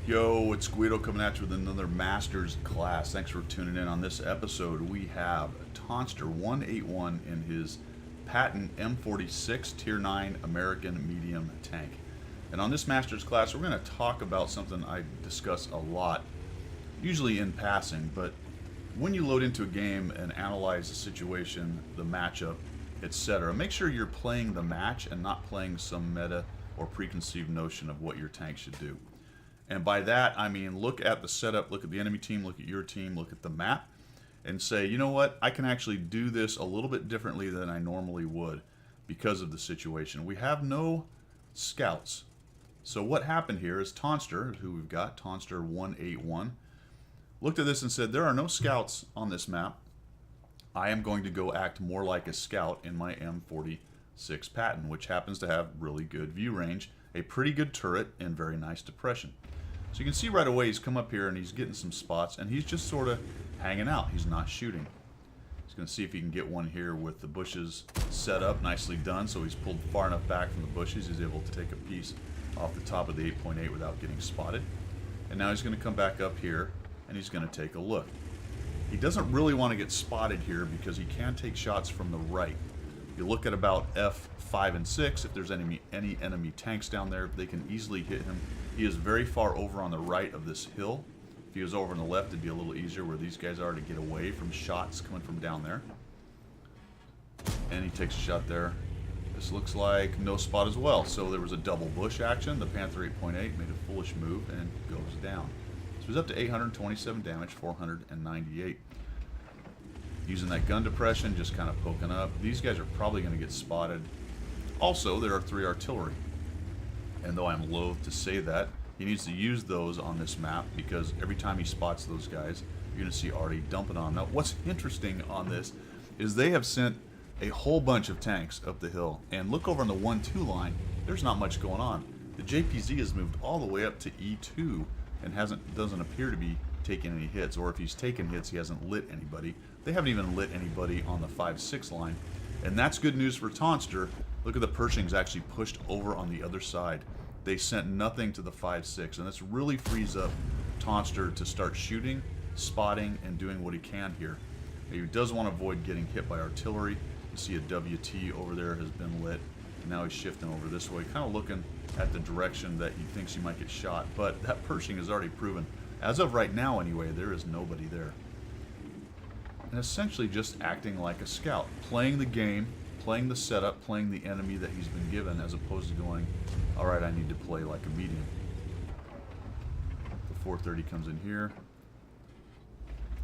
Yo, it's Guido coming at you with another Masters class. Thanks for tuning in. On this episode, we have Tonster 181 in his Patton M46 Tier 9 American Medium Tank. And on this Masters class, we're going to talk about something I discuss a lot, usually in passing, but when you load into a game and analyze the situation, the matchup, etc., make sure you're playing the match and not playing some meta or preconceived notion of what your tank should do. And by that, I mean look at the setup, look at the enemy team, look at your team, look at the map, and say, you know what, I can actually do this a little bit differently than I normally would because of the situation. We have no scouts. So what happened here is Tonster, who we've got, Tonster 181, looked at this and said, there are no scouts on this map. I am going to go act more like a scout in my M46 Patton, which happens to have really good view range, a pretty good turret, and very nice depression. So you can see right away he's come up here and he's getting some spots, and he's just sort of hanging out. He's not shooting. He's going to see if he can get one here with the bushes set up, nicely done. So he's pulled far enough back from the bushes. He's able to take a piece off the top of the 8.8 without getting spotted. And now he's going to come back up here and he's going to take a look. He doesn't really want to get spotted here because he can take shots from the right. You look at about F5 and 6, if there's any enemy tanks down there, they can easily hit him. He is very far over on the right of this hill. If he was over on the left, it'd be a little easier where these guys are to get away from shots coming from down there. And he takes a shot there. This looks like no spot as well. So there was a double bush action. The Panther 8.8 made a foolish move and goes down. So he's up to 827 damage, 498. Using that gun depression, just kind of poking up. These guys are probably going to get spotted. Also, there are 3 artillery. And though I'm loath to say that, he needs to use those on this map because every time he spots those guys, you're going to see Artie dumping on them. Now, what's interesting on this is they have sent a whole bunch of tanks up the hill. And look over on the 1-2 line, there's not much going on. The JPZ has moved all the way up to E2 and doesn't appear to be taking any hits, or if he's taken hits, he hasn't lit anybody. They haven't even lit anybody on the 5-6 line, and that's good news for Tonster. Look at the Pershings actually pushed over on the other side. They sent nothing to the 5-6, and this really frees up Tonster to start shooting, spotting, and doing what he can here. He does want to avoid getting hit by artillery. You see a WT over there has been lit, and now he's shifting over this way, kind of looking at the direction that he thinks he might get shot, but that Pershing has already proven, as of right now anyway, there is nobody there. And essentially just acting like a scout, playing the game, playing the setup, playing the enemy that he's been given, as opposed to going, alright, I need to play like a medium. The 430 comes in here.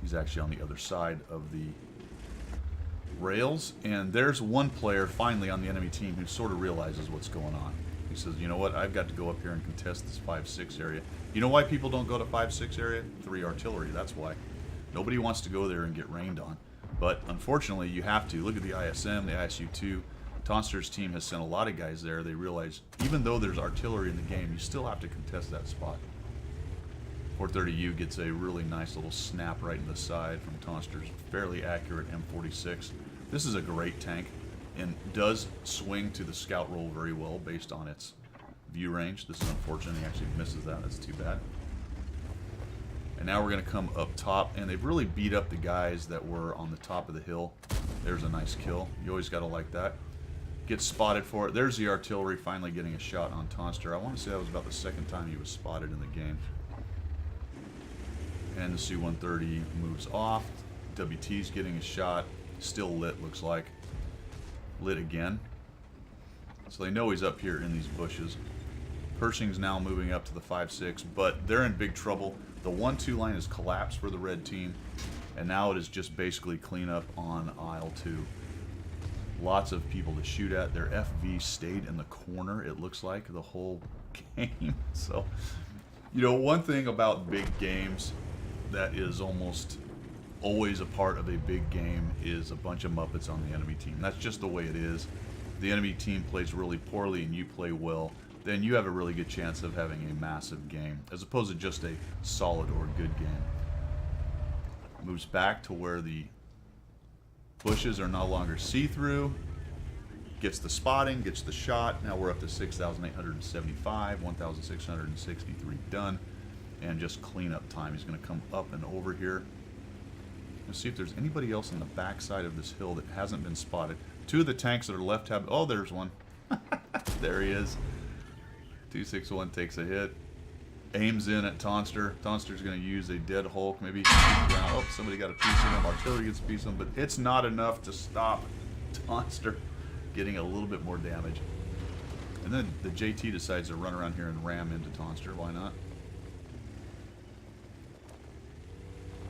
He's actually on the other side of the rails, and there's one player finally on the enemy team who sort of realizes what's going on. He says, you know what, I've got to go up here and contest this 5-6 area. You know why people don't go to 5-6 area? 3 artillery, that's why. Nobody wants to go there and get rained on. But unfortunately, you have to. Look at the ISM, the ISU-2. Tonster's team has sent a lot of guys there. They realize, even though there's artillery in the game, you still have to contest that spot. 430U gets a really nice little snap right in the side from Tonster's fairly accurate M46. This is a great tank and does swing to the scout roll very well based on its view range. This is unfortunate. He actually misses that. That's too bad. And now we're going to come up top, and they've really beat up the guys that were on the top of the hill. There's a nice kill. You always got to like that. Get spotted for it. There's the artillery finally getting a shot on Tonster. I want to say that was about the second time he was spotted in the game. And the Su-130 moves off. WT's getting a shot. Still lit, looks like. Lit again. So they know he's up here in these bushes. Pershing's now moving up to the 5-6, but they're in big trouble. The 1-2 line has collapsed for the red team, and now it is just basically cleanup on aisle 2. Lots of people to shoot at. Their FV stayed in the corner, it looks like, the whole game. So, you know, one thing about big games that is almost always a part of a big game is a bunch of Muppets on the enemy team. That's just the way it is. The enemy team plays really poorly and you play well, then you have a really good chance of having a massive game, as opposed to just a solid or good game. Moves back to where the bushes are no longer see-through. Gets the spotting, gets the shot. Now we're up to 6,875, 1,663 done. and just cleanup time. He's going to come up and over here. Let's see if there's anybody else on the backside of this hill that hasn't been spotted. Two of the tanks that are left have... Oh, there's one. There he is. 261 takes a hit. Aims in at Tonster. Tonster's going to use a dead Hulk. Maybe he can shoot around. Oh, somebody got a piece of him. Artillery gets a piece of him. But it's not enough to stop Tonster getting a little bit more damage. And then the JT decides to run around here and ram into Tonster. Why not?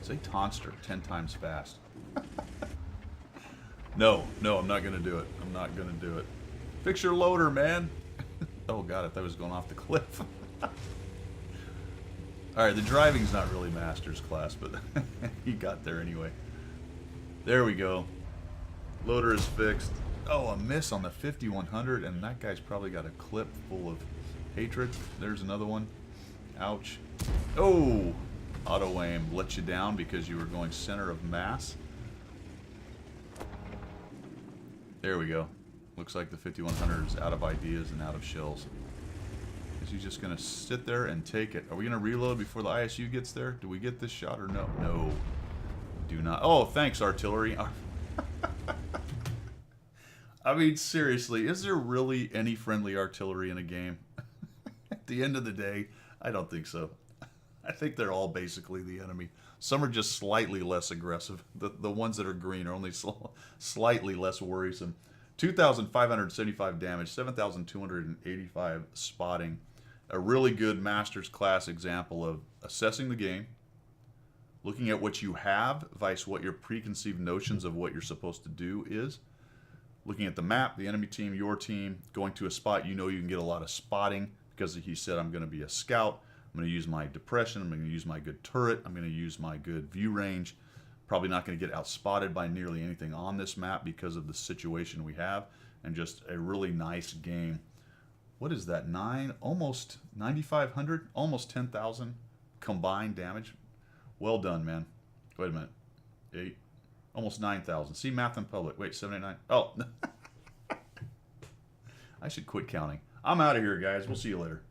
Say Tonster 10 times fast. No, I'm not going to do it. I'm not going to do it. Fix your loader, man. Oh, God, I thought I was going off the cliff. Alright, the driving's not really master's class, but he got there anyway. There we go. Loader is fixed. Oh, a miss on the 5100, and that guy's probably got a clip full of hatred. There's another one. Ouch. Oh! Auto aim let you down because you were going center of mass. There we go. Looks like the 5100 is out of ideas and out of shells. Is he just going to sit there and take it? Are we going to reload before the ISU gets there? Do we get this shot or no? No. Do not. Oh, thanks, artillery. I mean, seriously, is there really any friendly artillery in a game? At the end of the day, I don't think so. I think they're all basically the enemy. Some are just slightly less aggressive. The ones that are green are only slightly less worrisome. 2,575 damage, 7,285 spotting. A really good Master's Class example of assessing the game, looking at what you have, vice what your preconceived notions of what you're supposed to do is, looking at the map, the enemy team, your team, going to a spot you know you can get a lot of spotting because he said, I'm going to be a scout. I'm going to use my depression. I'm going to use my good turret. I'm going to use my good view range. Probably not going to get outspotted by nearly anything on this map because of the situation we have. And just a really nice game. What is that? Almost 9,500? Almost 10,000 combined damage. Well done, man. Wait a minute. 8. Almost 9,000. See math in public. Wait, 79. Oh. I should quit counting. I'm out of here, guys. We'll see you later.